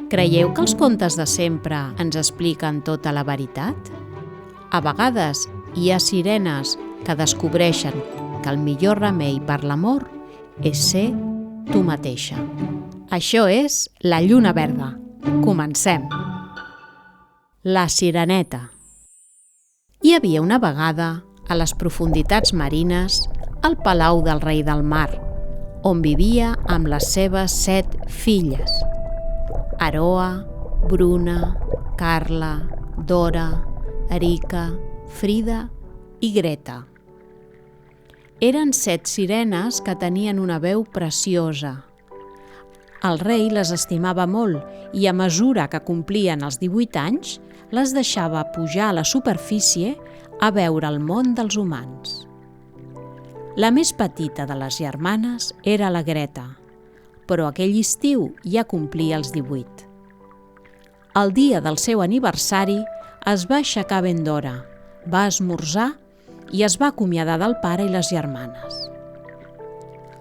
Creieu que els contes de sempre ens expliquen tota la veritat? A vegades hi ha sirenes que descobreixen que el millor remei per l'amor és ser tu mateixa. Això és La Lluna Verda. Comencem! La sireneta. Hi havia una vegada, a les profunditats marines, el palau del rei del mar, on vivia amb les seves 7 filles: Aroa, Bruna, Carla, Dora, Erika, Frida i Greta. Eren 7 sirenes que tenien una veu preciosa. El rei les estimava molt i a mesura que complien els 18 anys, les deixava pujar a la superfície a veure el món dels humans. La més petita de les germanes era la Greta, però aquell estiu ja complia els 18. El dia del seu aniversari es va aixecar ben d'hora, va esmorzar i es va acomiadar del pare i les germanes.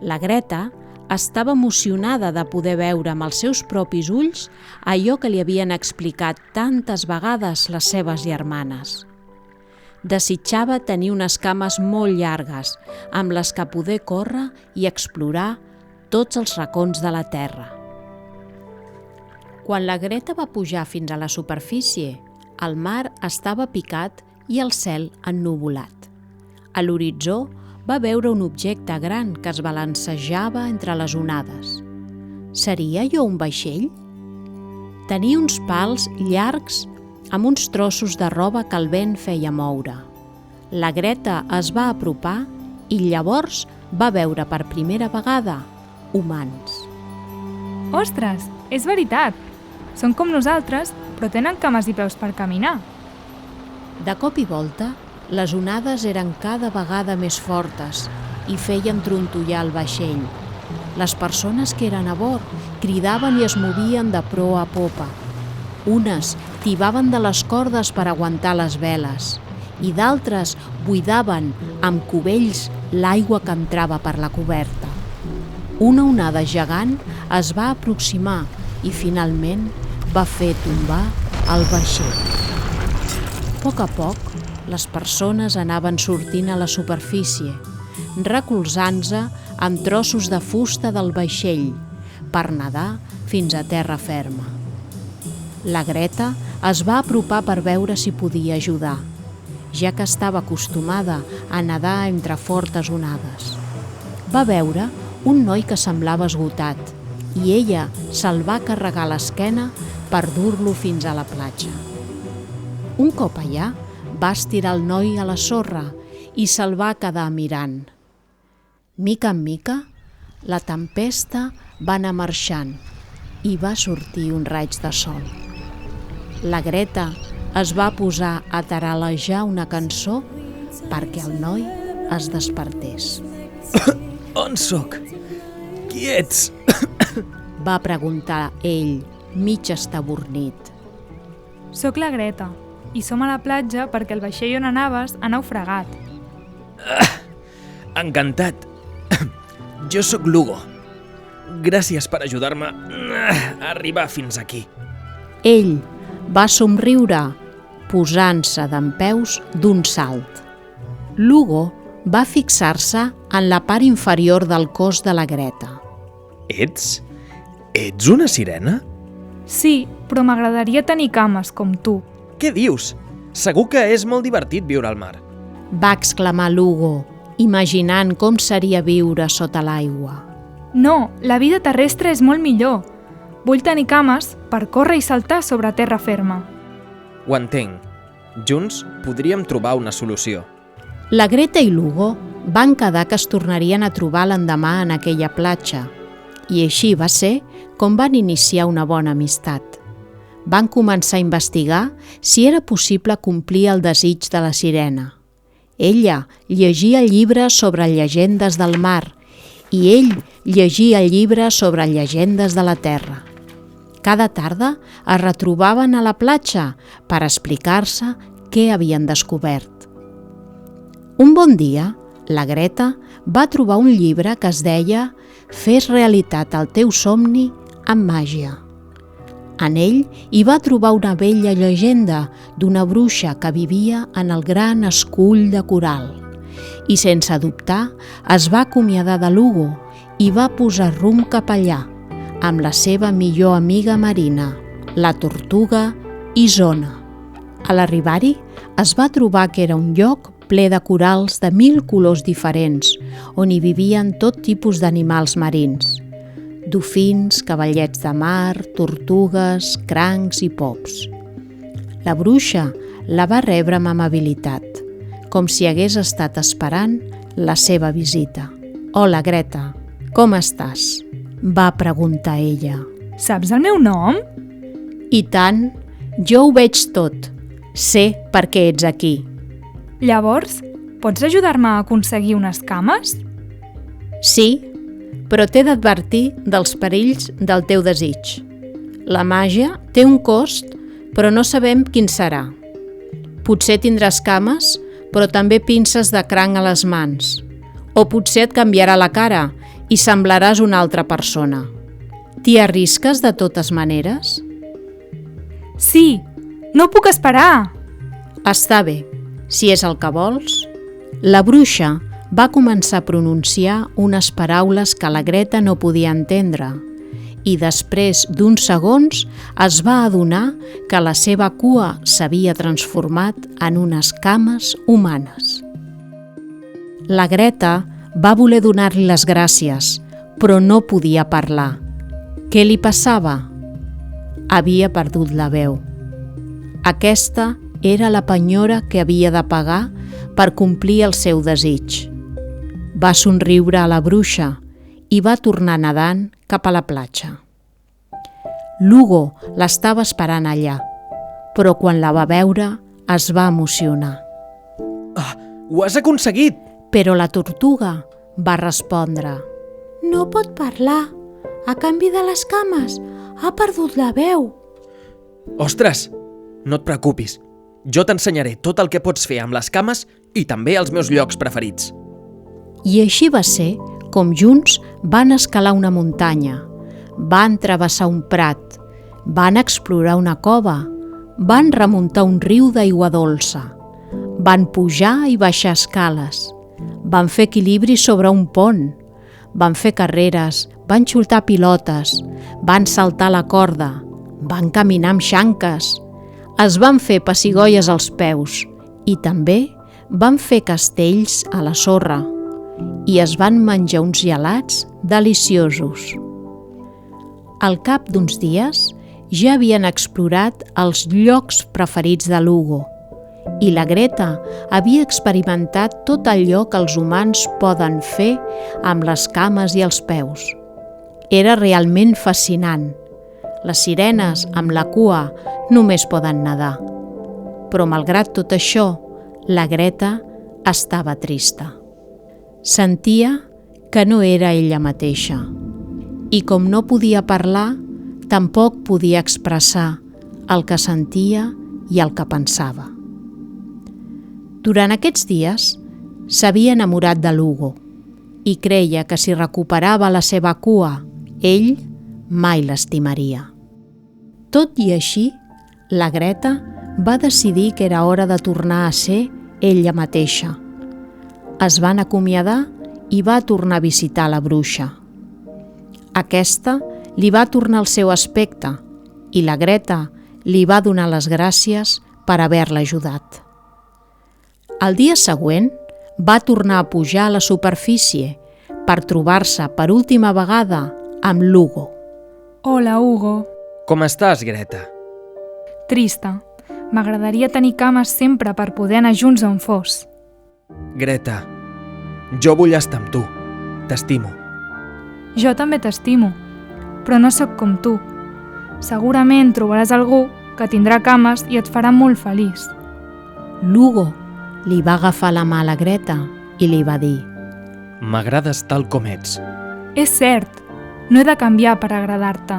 La Greta estava emocionada de poder veure amb els seus propis ulls allò que li havien explicat tantes vegades les seves germanes. Desitjava tenir unes cames molt llargues amb les que poder córrer i explorar tots els racons de la terra. Quan la Greta va pujar fins a la superfície, el mar estava picat i el cel ennuvolat. A l'horitzó va veure un objecte gran que es balancejava entre les onades. Seria allò un vaixell? Tenia uns pals llargs amb uns trossos de roba que el vent feia moure. La Greta es va apropar i llavors va veure per primera vegada humans. Ostres, és veritat! Són com nosaltres, però tenen cames i peus per caminar. De cop i volta, les onades eren cada vegada més fortes i feien trontollar el vaixell. Les persones que eren a bord cridaven i es movien de proa a popa. Unes tibaven de les cordes per aguantar les veles i d'altres buidaven amb cubells l'aigua que entrava per la coberta. Una onada gegant es va aproximar i finalment va fer tombar el vaixell. A poc, les persones anaven sortint a la superfície, recolzant-se amb trossos de fusta del vaixell per nedar fins a terra ferma. La Greta es va apropar per veure si podia ajudar, ja que estava acostumada a nedar entre fortes onades. Va veure un noi que semblava esgotat i ella se'l va carregar a l'esquena per dur-lo fins a la platja. Un cop allà, va estirar el noi a la sorra i se'l va quedar mirant. Mica en mica, la tempesta va anar marxant i va sortir un raig de sol. La Greta es va posar a taralejar una cançó perquè el noi es despertés. On sóc? Qui ets? Va preguntar ell, mig estabornit. Soc la Greta i som a la platja perquè el vaixell on anaves ha naufragat. Encantat. Jo sóc Lugo. Gràcies per ajudar-me a arribar fins aquí. Ell va somriure, posant-se dempeus d'un salt. Lugo va fixar-se en la part inferior del cos de la Greta. Ets una sirena? Sí, però m'agradaria tenir cames com tu. Què dius? Segur que és molt divertit viure al mar. Va exclamar Lugo, imaginant com seria viure sota l'aigua. No, la vida terrestre és molt millor. Vull tenir cames per córrer i saltar sobre terra ferma. Ho entenc. Junts podríem trobar una solució. La Greta i Lugo van quedar que es tornarien a trobar l'endemà en aquella platja, i així va ser com van iniciar una bona amistat. Van començar a investigar si era possible complir el desig de la sirena. Ella llegia llibres sobre llegendes del mar i ell llegia llibres sobre llegendes de la terra. Cada tarda es retrobaven a la platja per explicar-se què havien descobert. Un bon dia, la Greta va trobar un llibre que es deia «Fes realitat el teu somni amb màgia». En ell hi va trobar una vella llegenda d'una bruixa que vivia en el gran escull de coral i, sense dubtar, es va acomiadar de Lugo i va posar rumb cap allà amb la seva millor amiga marina, la tortuga Isona. A l'arribar-hi, es va trobar que era un lloc ple de corals de 1000 colors diferents, on hi vivien tot tipus d'animals marins: dofins, cavallets de mar, tortugues, crancs i pops. La bruixa la va rebre amb amabilitat, com si hagués estat esperant la seva visita. «Hola, Greta, com estàs?», va preguntar ella. Saps el meu nom? «I tant, jo ho veig tot. Sé per què ets aquí». Llavors, pots ajudar-me a aconseguir unes cames? «Sí, però t'he d'advertir dels perills del teu desig. La màgia té un cost, però no sabem quin serà. Potser tindràs cames, però també pinces de cranc a les mans. O potser et canviarà la cara i semblaràs una altra persona. T'hi arrisques de totes maneres?» Sí, no puc esperar! «Està bé, si és el que vols». La bruixa va començar a pronunciar unes paraules que la Greta no podia entendre i després d'uns segons es va adonar que la seva cua s'havia transformat en unes cames humanes. La Greta va voler donar-li les gràcies, però no podia parlar. Què li passava? Havia perdut la veu. Aquesta era la penyora que havia de pagar per complir el seu desig. Va somriure a la bruixa i va tornar nedant cap a la platja. Lugo l'estava esperant allà, però quan la va veure es va emocionar. Ho has aconseguit! Però la tortuga va respondre: «No pot parlar. A canvi de les cames, ha perdut la veu». Ostres, no et preocupis. Jo t'ensenyaré tot el que pots fer amb les cames i també els meus llocs preferits. I així va ser com junts van escalar una muntanya, van travessar un prat, van explorar una cova, van remuntar un riu d'aigua dolça, van pujar i baixar escales, van fer equilibri sobre un pont, van fer carreres, van xutar pilotes, van saltar la corda, van caminar amb xanques, es van fer pessigolles als peus i també van fer castells a la sorra i es van menjar uns gelats deliciosos. Al cap d'uns dies ja havien explorat els llocs preferits de Lugo i la Greta havia experimentat tot allò que els humans poden fer amb les cames i els peus. Era realment fascinant. Les sirenes, amb la cua, només poden nedar. Però malgrat tot això, la Greta estava trista. Sentia que no era ella mateixa. I com no podia parlar, tampoc podia expressar el que sentia i el que pensava. Durant aquests dies s'havia enamorat de Lugo i creia que si recuperava la seva cua, ell mai l'estimaria. Tot i així, la Greta va decidir que era hora de tornar a ser ella mateixa. Es van acomiadar i va tornar a visitar la bruixa. Aquesta li va tornar el seu aspecte i la Greta li va donar les gràcies per haver-la ajudat. El dia següent va tornar a pujar a la superfície per trobar-se per última vegada amb Lugo. Hola, Hugo. Com estàs, Greta? Trista. M'agradaria tenir cames sempre per poder anar junts on fos. Greta, jo vull estar amb tu. T'estimo. Jo també t'estimo, però no sóc com tu. Segurament trobaràs algú que tindrà cames i et farà molt feliç. Lugo li va agafar la mà a la Greta i li va dir: M'agrades tal com ets. És cert, no he de canviar per agradar-te,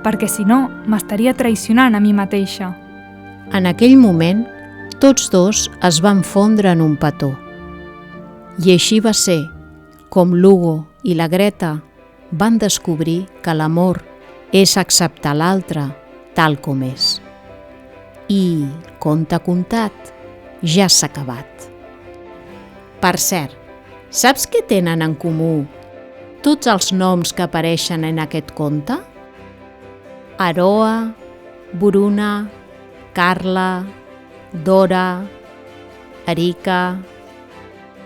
perquè si no m'estaria traicionant a mi mateixa. En aquell moment, tots dos es van fondre en un petó. I així va ser com Lugo i la Greta van descobrir que l'amor és acceptar l'altre tal com és. I, conte contat, ja s'ha acabat. Per cert, saps què tenen en comú tots els noms que apareixen en aquest conte? Aroa, Bruna, Carla, Dora, Erika,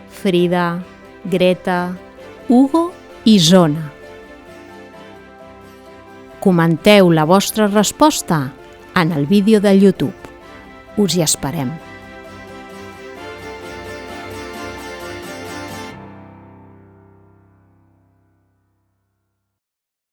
Frida, Greta, Hugo i Zona. Comenteu la vostra resposta en el vídeo de YouTube. Us hi esperem.